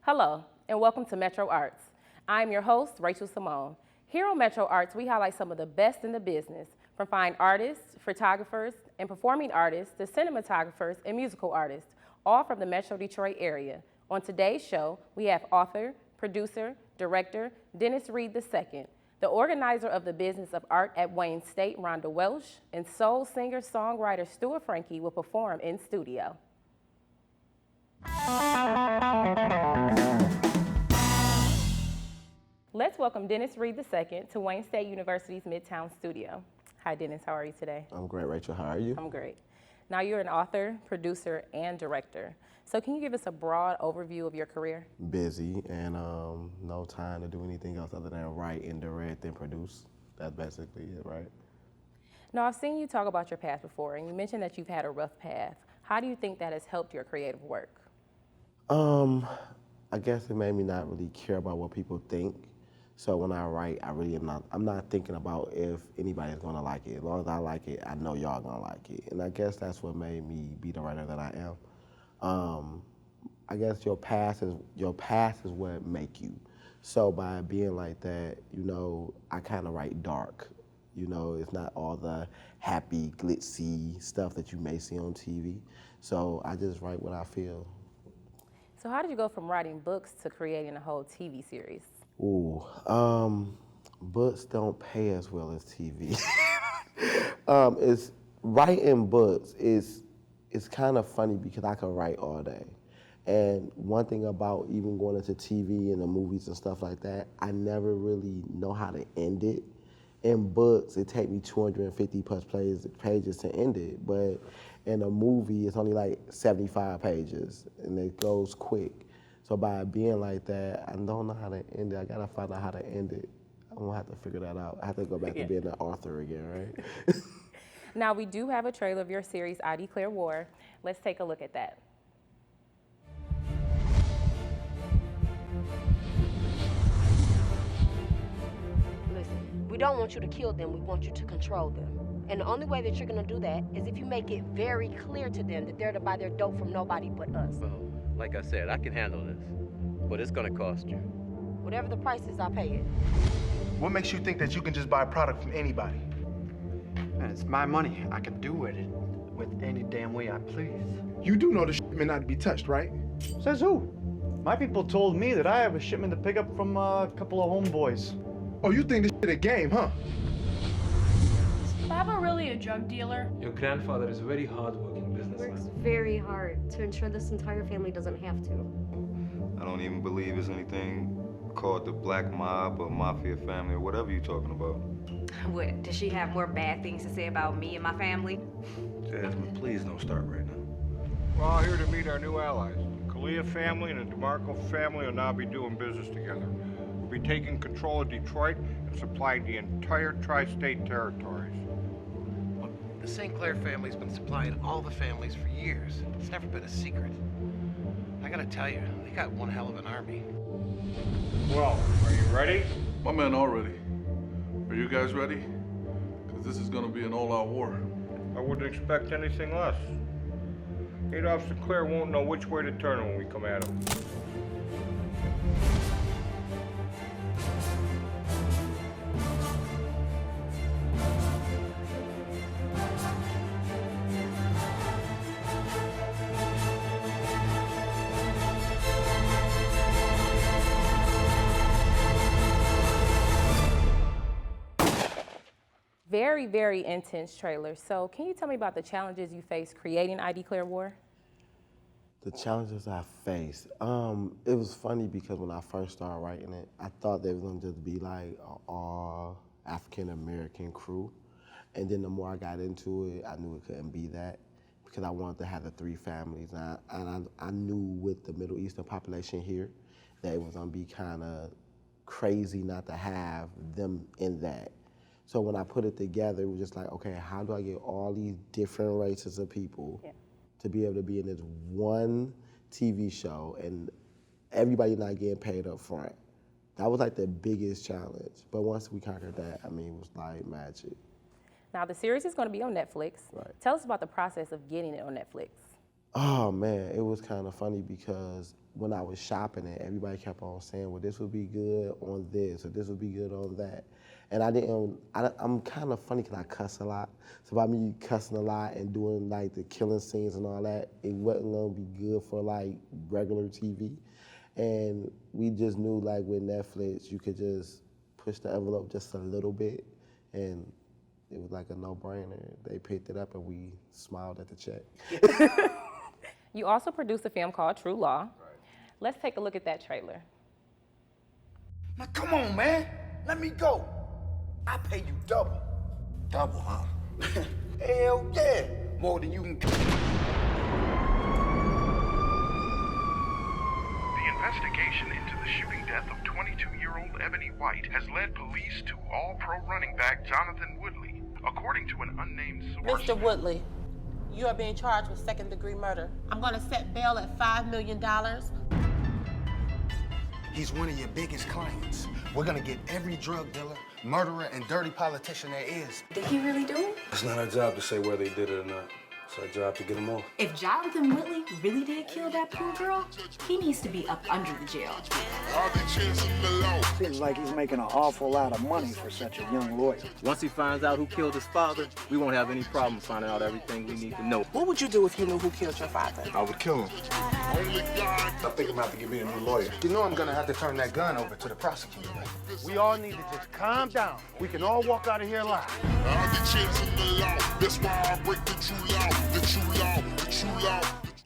Hello, and welcome to Metro Arts. I'm your host, Rachel Simone. Here on Metro Arts, we highlight some of the best in the business, from fine artists, photographers, and performing artists to cinematographers and musical artists, all from the Metro Detroit area. On today's show, we have author, producer, director, Dennis Reed II, the organizer of the business of art at Wayne State Rhonda Welsh, and soul singer-songwriter Stuart Francke will perform in studio. Let's welcome Dennis Reed II to Wayne State University's Midtown studio. Hi, Dennis. How are you today? I'm great, Rachel. How are you? I'm great. Now, you're an author, producer, and director. So can you give us a broad overview of your career? Busy and no time to do anything else other than write and direct and produce. That's basically it, right? Now, I've seen you talk about your past before, and you mentioned that you've had a rough path. How do you think that has helped your creative work? I guess it made me not really care about what people think. So when I write, I'm not thinking about if anybody's gonna like it. As long as I like it, I know y'all gonna like it. And I guess that's what made me be the writer that I am. I guess your past is what make you. So by being like that, I kind of write dark. It's not all the happy, glitzy stuff that you may see on TV. So I just write what I feel. So how did you go from writing books to creating a whole TV series? Ooh, books don't pay as well as TV. It's writing books is kind of funny because I can write all day. And one thing about even going into TV and the movies and stuff like that, I never really know how to end it. In books, it take me 250 plus pages to end it, but in a movie, it's only like 75 pages, and it goes quick. So by being like that, I don't know how to end it. I gotta find out how to end it. I'm gonna have to figure that out. I have to go back to being an author again, right? Now, we do have a trailer of your series, I Declare War. Let's take a look at that. Listen, we don't want you to kill them, we want you to control them. And the only way that you're gonna do that is if you make it very clear to them that they're to buy their dope from nobody but us. Well, like I said, I can handle this, but it's gonna cost you. Whatever the price is, I'll pay it. What makes you think that you can just buy a product from anybody? And it's my money. I can do with it with any damn way I please. You do know the shipment may not be touched, right? Says who? My people told me that I have a shipment to pick up from a couple of homeboys. Oh, you think this shit a game, huh? Is Baba really a drug dealer? Your grandfather is a very hardworking Works businessman. very hard to ensure this entire family doesn't have to. I don't even believe there's anything called the black mob or mafia family or whatever you're talking about. What, does she have more bad things to say about me and my family? Jasmine, please don't start right now. We're all here to meet our new allies. The Kalia family and the DeMarco family will now be doing business together. We'll be taking control of Detroit and supplying the entire tri-state territories. Well, the St. Clair family's been supplying all the families for years. It's never been a secret. I gotta tell you, they got one hell of an army. Well, are you ready? My men are ready. Are you guys ready? Because this is going to be an all-out war. I wouldn't expect anything less. Adolf Sinclair won't know which way to turn when we come at him. Very, very intense trailer. So can you tell me about the challenges you faced creating I Declare War? The challenges I faced. It was funny because when I first started writing it, I thought they was gonna just be like an all African-American crew. And then the more I got into it, I knew it couldn't be that because I wanted to have the three families. And I knew with the Middle Eastern population here that it was gonna be kind of crazy not to have them in that. So when I put it together, it was just like, okay, how do I get all these different races of people to be able to be in this one TV show and everybody not getting paid up front? That was like the biggest challenge. But once we conquered that, I mean, it was like magic. Now, the series is going to be on Netflix. Right. Tell us about the process of getting it on Netflix. Oh man, it was kind of funny because when I was shopping it, everybody kept on saying, well, this would be good on this, or this would be good on that. And I'm kind of funny because I cuss a lot. So by me cussing a lot and doing like the killing scenes and all that, it wasn't gonna be good for like regular TV. And we just knew like with Netflix, you could just push the envelope just a little bit and it was like a no-brainer. They picked it up and we smiled at the check. You also produced a film called True Law. Right. Let's take a look at that trailer. Now come on, man. Let me go. I pay you double. Double, huh? Hell yeah. More than you can. The investigation into the shooting death of 22-year-old Ebony White has led police to All-Pro running back Jonathan Woodley, according to an unnamed source. Mr. Woodley, you are being charged with second-degree murder. I'm going to set bail at $5 million. He's one of your biggest clients. We're gonna get every drug dealer, murderer, and dirty politician there is. Did he really do it? It's not our job to say whether he did it or not. It's our job to get him off. If Jonathan Whitley really did kill that poor girl, he needs to be up under the jail. Seems like he's making an awful lot of money for such a young lawyer. Once he finds out who killed his father, we won't have any problem finding out everything we need to know. What would you do if you knew who killed your father? I would kill him. I think I'm about to get me a new lawyer. You know I'm gonna have to turn that gun over to the prosecutor. We all need to just calm down. We can all walk out of here alive. That's why I break the true law. The true law, the true law.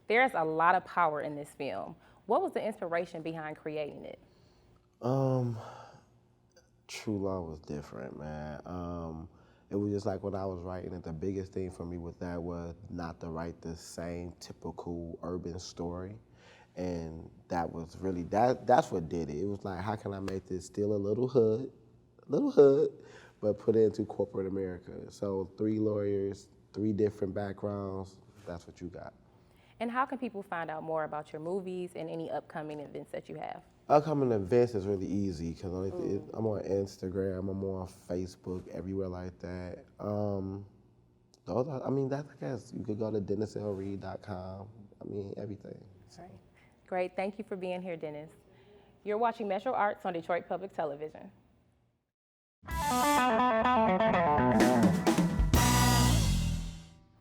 There's a lot of power in this film. What was the inspiration behind creating it? True Law was different, man. It was just like when I was writing it, the biggest thing for me with that was not to write the same typical urban story. And that was really, that's what did it. It was like, how can I make this still a little hood, but put it into corporate America? So 3 lawyers, 3 different backgrounds, that's what you got. And how can people find out more about your movies and any upcoming events that you have? Upcoming events is really easy because I'm on Instagram, I'm on Facebook, everywhere like that. I guess you could go to DennisLReed.com. Everything. So. Right. Great, thank you for being here, Dennis. You're watching Metro Arts on Detroit Public Television.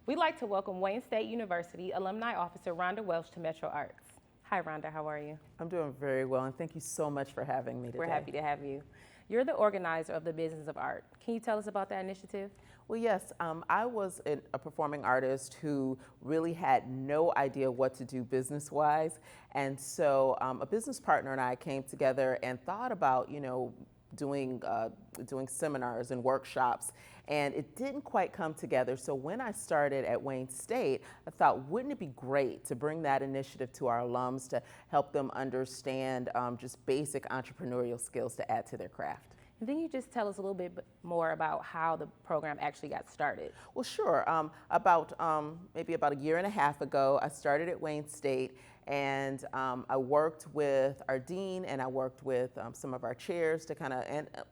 We'd like to welcome Wayne State University Alumni Officer Rhonda Welsh to Metro Arts. Hi, Rhonda, how are you? I'm doing very well, and thank you so much for having me today. We're happy to have you. You're the organizer of the Business of Art. Can you tell us about that initiative? Well, yes, I was a performing artist who really had no idea what to do business-wise, and so a business partner and I came together and thought about, doing seminars and workshops, and it didn't quite come together. So when I started at Wayne State, I thought, wouldn't it be great to bring that initiative to our alums to help them understand just basic entrepreneurial skills to add to their craft. And then you just tell us a little bit more about how the program actually got started. Well, sure. Maybe about a year and a half ago, I started at Wayne State, and I worked with our dean and I worked with some of our chairs to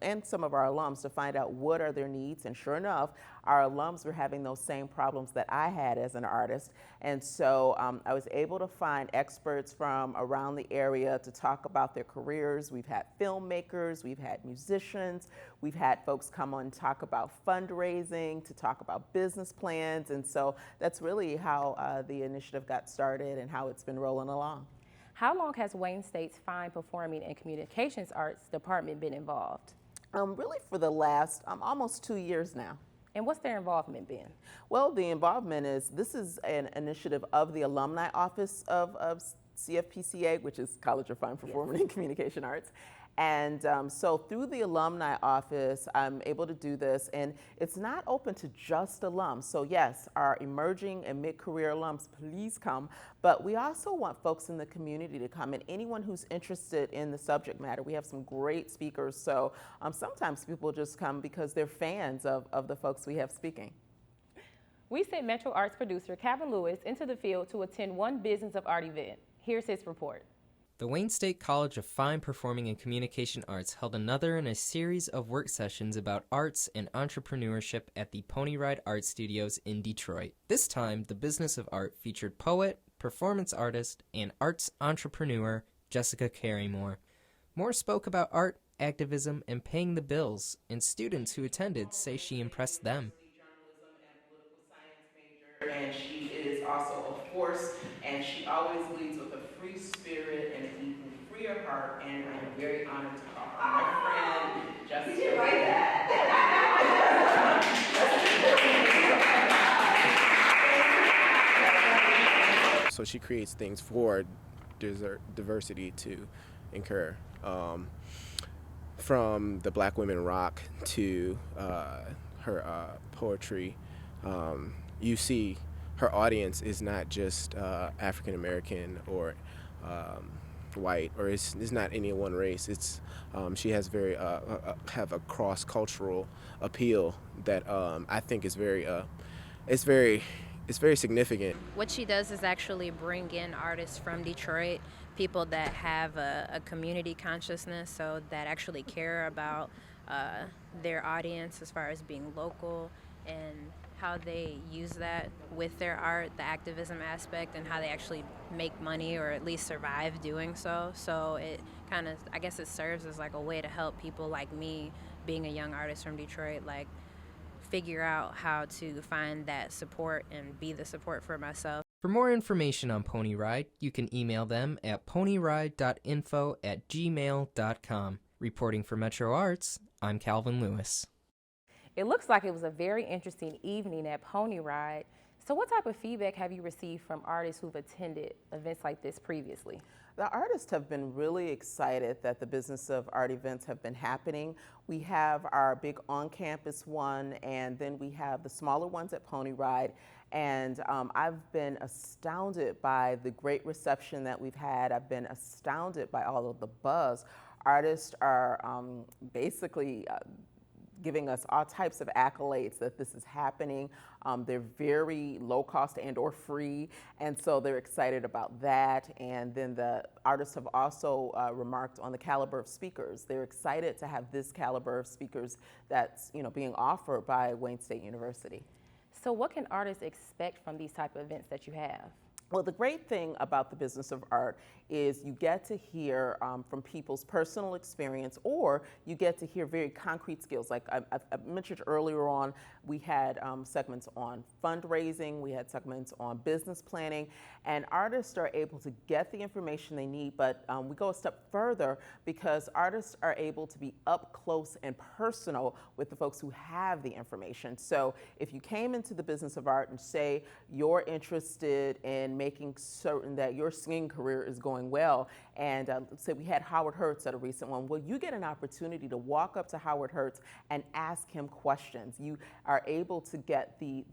and some of our alums to find out what are their needs. And sure enough, our alums were having those same problems that I had as an artist. And so I was able to find experts from around the area to talk about their careers. We've had filmmakers, we've had musicians, we've had folks come on and talk about fundraising, to talk about business plans. And so that's really how the initiative got started and how it's been rolling along. How long has Wayne State's Fine Performing and Communications Arts Department been involved? Really for the last almost 2 years now. And what's their involvement been? Well, the involvement this is an initiative of the Alumni Office of CFPCA, which is College of Fine Performing and Communication Arts. And so through the Alumni Office, I'm able to do this, and it's not open to just alums. So yes, our emerging and mid-career alums, please come. But we also want folks in the community to come, and anyone who's interested in the subject matter. We have some great speakers, so sometimes people just come because they're fans of the folks we have speaking. We sent Metro Arts producer Kevin Lewis into the field to attend one Business of Art event. Here's his report. The Wayne State College of Fine Performing and Communication Arts held another in a series of work sessions about arts and entrepreneurship at the Pony Ride Art Studios in Detroit. This time, the Business of Art featured poet, performance artist, and arts entrepreneur Jessica Carrymore. Moore spoke about art, activism, and paying the bills, and students who attended say she impressed them. And she is also a force, and she always leads with a free spirit and equal free of heart, and I am very honored to call her my friend, Jessica. Did you write that? So she creates things for diversity to incur. From the Black Women Rock to her poetry, you see her audience is not just African American or white, or it's not any one race. It's she has have a cross-cultural appeal that I think is very significant. What she does is actually bring in artists from Detroit, people that have a community consciousness, so that actually care about their audience as far as being local and how they use that with their art, the activism aspect, and how they actually make money or at least survive doing so. So it kind of, I guess it serves as like a way to help people like me, being a young artist from Detroit, like figure out how to find that support and be the support for myself. For more information on Pony Ride, you can email them at ponyride.info@gmail.com. Reporting for Metro Arts, I'm Calvin Lewis. It looks like it was a very interesting evening at Pony Ride. So what type of feedback have you received from artists who've attended events like this previously? The artists have been really excited that the Business of Art events have been happening. We have our big on-campus one, and then we have the smaller ones at Pony Ride. And I've been astounded by the great reception that we've had. I've been astounded by all of the buzz. Artists are basically giving us all types of accolades that this is happening. They're very low cost and or free, and so they're excited about that. And then the artists have also remarked on the caliber of speakers. They're excited to have this caliber of speakers that's being offered by Wayne State University. So what can artists expect from these type of events that you have? Well, the great thing about the Business of Art is you get to hear from people's personal experience, or you get to hear very concrete skills. Like I mentioned earlier on, we had segments on fundraising, we had segments on business planning, and artists are able to get the information they need, but we go a step further because artists are able to be up close and personal with the folks who have the information. So if you came into the Business of Art and say you're interested in making certain that your singing career is going well, and say we had Howard Hurts at a recent one, well, you get an opportunity to walk up to Howard Hurts and ask him questions. You are able to get the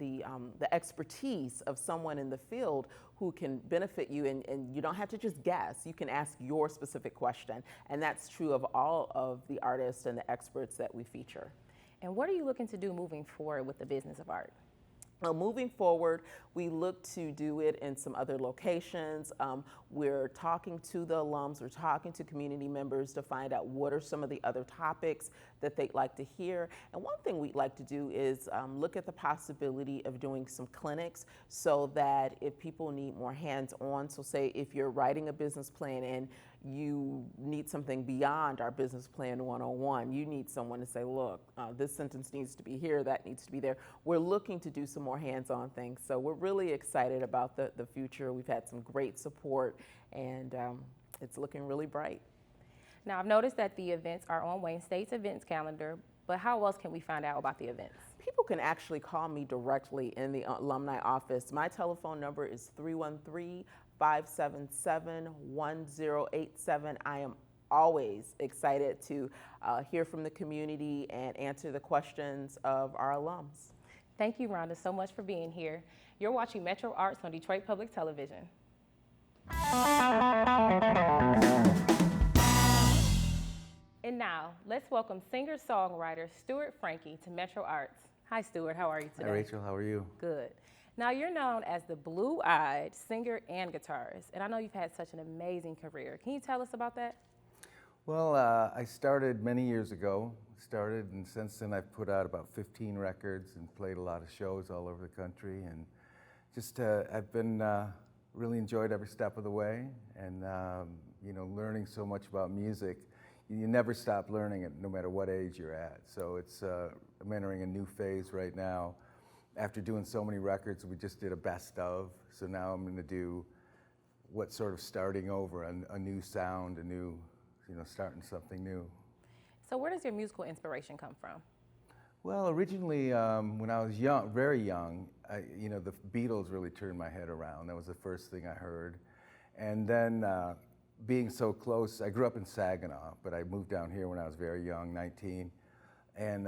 expertise of someone in the field who can benefit you, and you don't have to just guess. You can ask your specific question, and that's true of all of the artists and the experts that we feature. And what are you looking to do moving forward with the Business of Art? Well, moving forward, we look to do it in some other locations. We're talking to the alums, we're talking to community members to find out what are some of the other topics that they'd like to hear. And one thing we'd like to do is look at the possibility of doing some clinics so that if people need more hands-on, so say if you're writing a business plan and you need something beyond our business plan 101, you need someone to say, look, this sentence needs to be here, that needs to be there. We're looking to do some more hands-on things. So we're really excited about the future. We've had some great support, and it's looking really bright. Now, I've noticed that the events are on Wayne State's events calendar, but how else can we find out about the events? People can actually call me directly in the alumni office. My telephone number is 313-577-1087. I am always excited to hear from the community and answer the questions of our alums. Thank you, Rhonda, so much for being here. You're watching Metro Arts on Detroit Public Television. And now, let's welcome singer-songwriter Stuart Francke to Metro Arts. Hi, Stuart. How are you today? Hi, Rachel. How are you? Good. Now, you're known as the blue-eyed singer and guitarist, and I know you've had such an amazing career. Can you tell us about that? Well, I started many years ago. And since then I've put out about 15 records and played a lot of shows all over the country, and just I've been really enjoyed every step of the way, and you know, learning so much about music. You never stop learning it, no matter what age you're at. So it's I'm entering a new phase right now. After doing so many records, we just did a best of. So now I'm going to do what's sort of starting over, a new sound, a new, you know, starting something new. So where does your musical inspiration come from? Well, originally, when I was young, very young, you know, the Beatles really turned my head around. That was the first thing I heard. And then being so close, I grew up in Saginaw, but I moved down here when I was very young, 19. And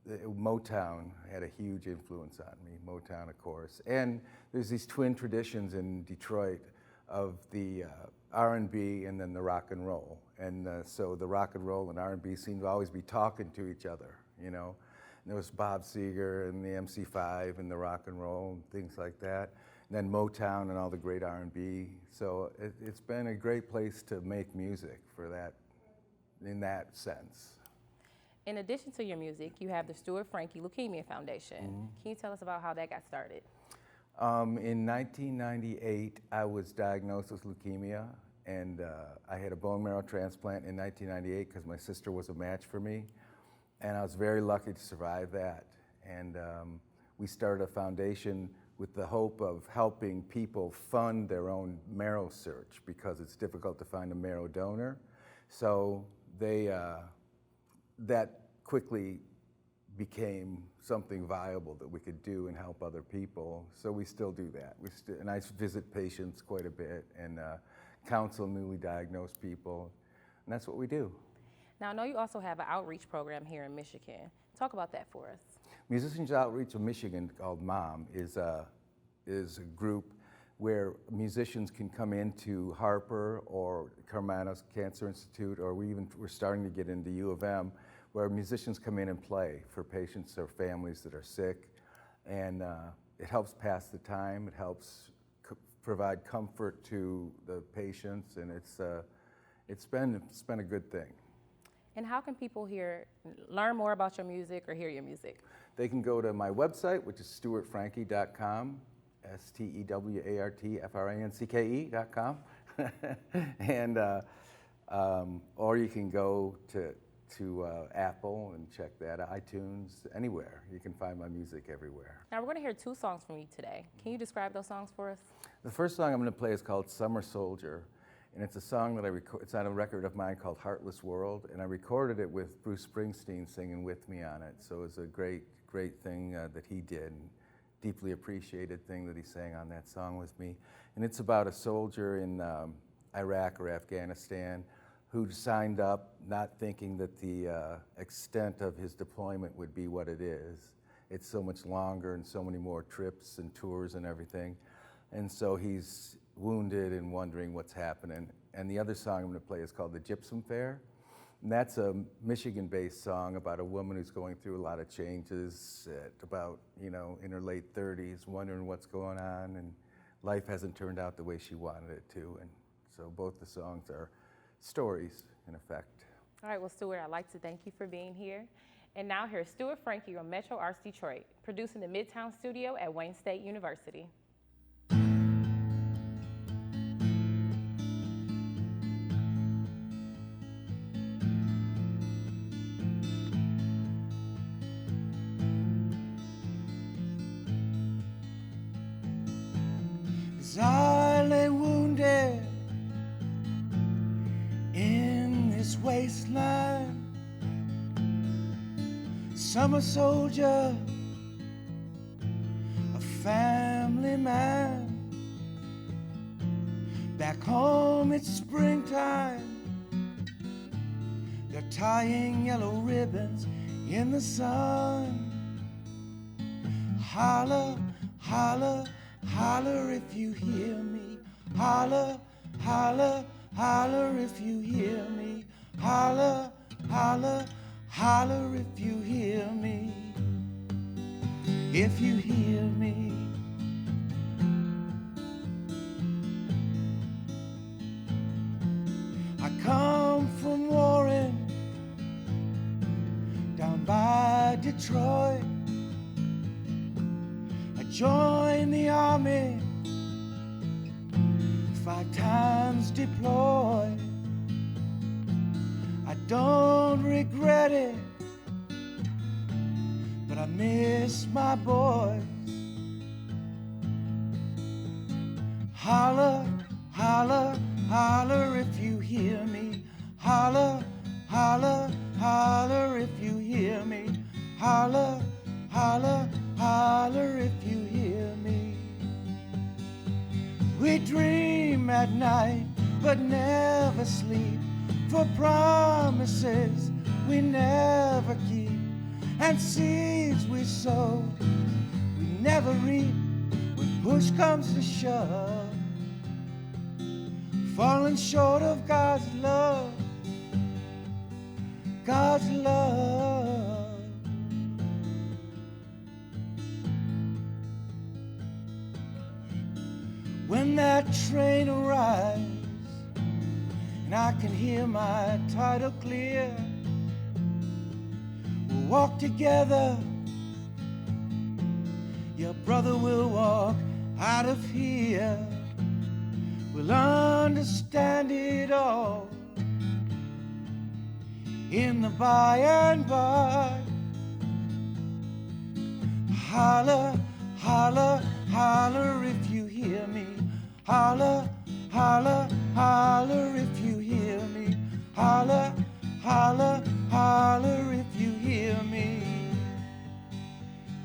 Motown had a huge influence on me, Motown, of course. And there's these twin traditions in Detroit of the R&B and then the rock and roll. And so the rock and roll and R&B seem to always be talking to each other, you know. And there was Bob Seger and the MC5 and the rock and roll and things like that. And then Motown and all the great R&B. So it's been a great place to make music for that, in that sense. In addition to your music, you have the Stuart Francke Leukemia Foundation. Mm-hmm. Can you tell us about how that got started? In 1998, I was diagnosed with leukemia, and I had a bone marrow transplant in 1998 because my sister was a match for me, and I was very lucky to survive that. And we started a foundation with the hope of helping people fund their own marrow search because it's difficult to find a marrow donor. So that quickly became something viable that we could do and help other people. So we still do that. And I visit patients quite a bit and counsel newly diagnosed people, and that's what we do. Now, I know you also have an outreach program here in Michigan. Talk about that for us. Musicians Outreach of Michigan, called MOM, is a group where musicians can come into Harper or Carmanos Cancer Institute, or we're starting to get into U of M, where musicians come in and play for patients or families that are sick. And it helps pass the time, it helps provide comfort to the patients, and it's been a good thing. And how can people learn more about your music or hear your music? They can go to my website, which is stuartfranke.com, STEWARTFRANCKE.com, and or you can go to Apple and check that, iTunes, anywhere. You can find my music everywhere. Now we're going to hear 2 songs from you today. Can you describe those songs for us? The first song I'm going to play is called Summer Soldier, and it's a song that it's on a record of mine called Heartless World, and I recorded it with Bruce Springsteen singing with me on it. So it was a great thing that he did, and deeply appreciated thing that he sang on that song with me. And it's about a soldier in Iraq or Afghanistan who signed up not thinking that the extent of his deployment would be what it is. It's so much longer and so many more trips and tours and everything. And so he's wounded and wondering what's happening. And the other song I'm going to play is called The Gypsum Fair. And that's a Michigan-based song about a woman who's going through a lot of changes at about, you know, in her late 30s, wondering what's going on, and life hasn't turned out the way she wanted it to. And so both the songs are stories, in effect. All right, well, Stuart, I'd like to thank you for being here. And now here's Stuart Francke from Metro Arts Detroit, producing the Midtown studio at Wayne State University. As I lay wounded in this wasteland, summer soldier, a family man. Back home it's springtime, they're tying yellow ribbons in the sun. Holla, holla, holler if you hear me. Holla, holla, holler if you hear me. Holla, holla, holler if you hear me. If you hear me. I come from Warren, down by Detroit. I joined the army 5 times deployed. I don't regret it, but I miss my boys. Holla, holla, holler if you hear me. Holla, holla, holler if you hear me. Holla, holla, holler if you hear me. We dream at night, but never sleep, for promises we never keep, and seeds we sow, we never reap. When push comes to shove, falling short of God's love, God's love. When that train arrives and I can hear my title clear, we'll walk together. Your brother will walk out of here. We'll understand it all in the by and by. Holla, holla, holler if you hear me. Holla, holla, holler if you hear me. Holla, holla, holler if you hear me.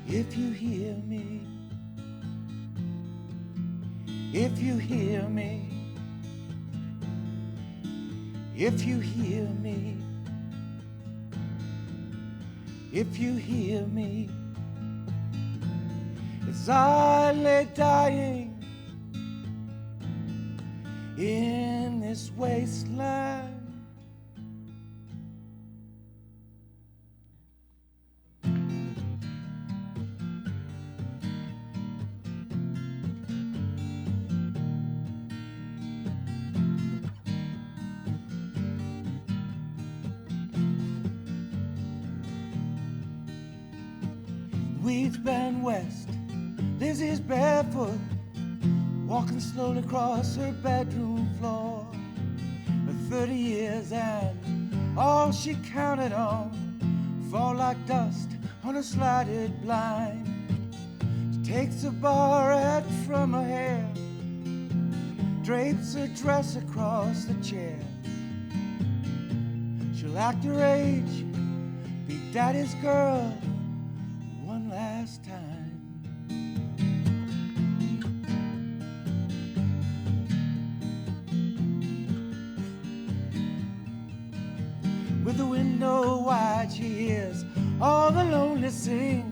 If you hear me. If you hear me. If you hear me. If you hear me. As I lay dying in this wasteland, weeds bend west, Lizzie's barefoot, walking slowly across her bedroom floor. For 30 years and all she counted on fall like dust on a slatted blind. She takes a barrette from her hair, drapes her dress across the chair. She'll act her age, be daddy's girl one last time. With the window wide, she hears all the lonely sing,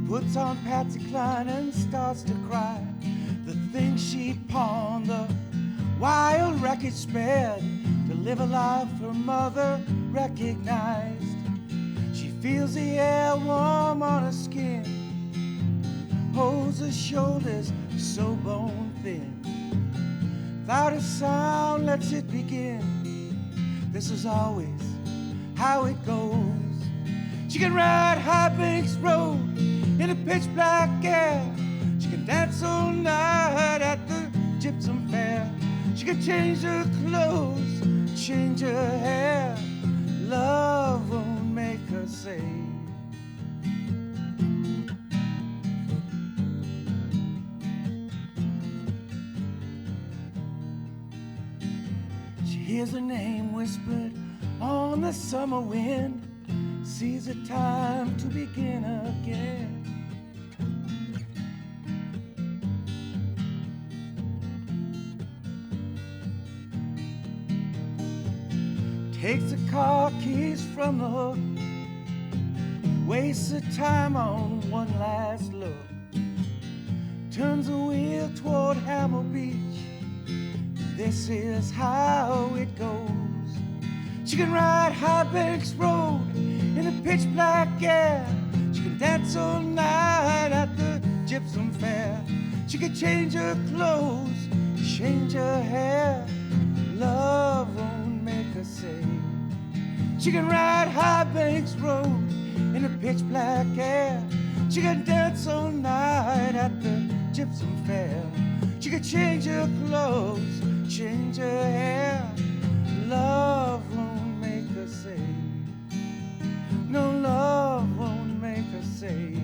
puts on Patsy Cline and starts to cry. The things she pawned, the wild wreckage spared, to live a life her mother recognized. She feels the air warm on her skin, holds her shoulders so bone thin. Without a sound, lets it begin. This is always how it goes. She can ride High Banks Road in a pitch black air. She can dance all night at the Gypsum Fair. She can change her clothes, change her hair. Love won't make her say. She hears her name whispered on the summer wind, sees a time to begin again. Takes the car keys from the hook, wastes her time on one last look, turns the wheel toward Hamel Beach. This is how it goes. She can ride High Banks Road in a pitch black air. She can dance all night at the Gypsum Fair. She can change her clothes, change her hair. Love won't make her say. She can ride High Banks Road in a pitch black air. She can dance all night at the Gypsum Fair. She can change her clothes, change her hair. Love won't make her safe. No, love won't make her safe.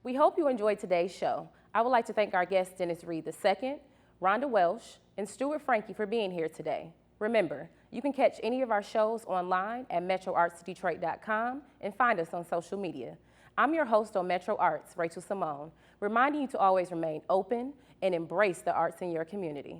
We hope you enjoyed today's show. I would like to thank our guests Dennis Reed II, Rhonda Welsh, and Stuart Francke for being here today. Remember, you can catch any of our shows online at metroartsdetroit.com and find us on social media. I'm your host on Metro Arts, Rachel Simone, reminding you to always remain open and embrace the arts in your community.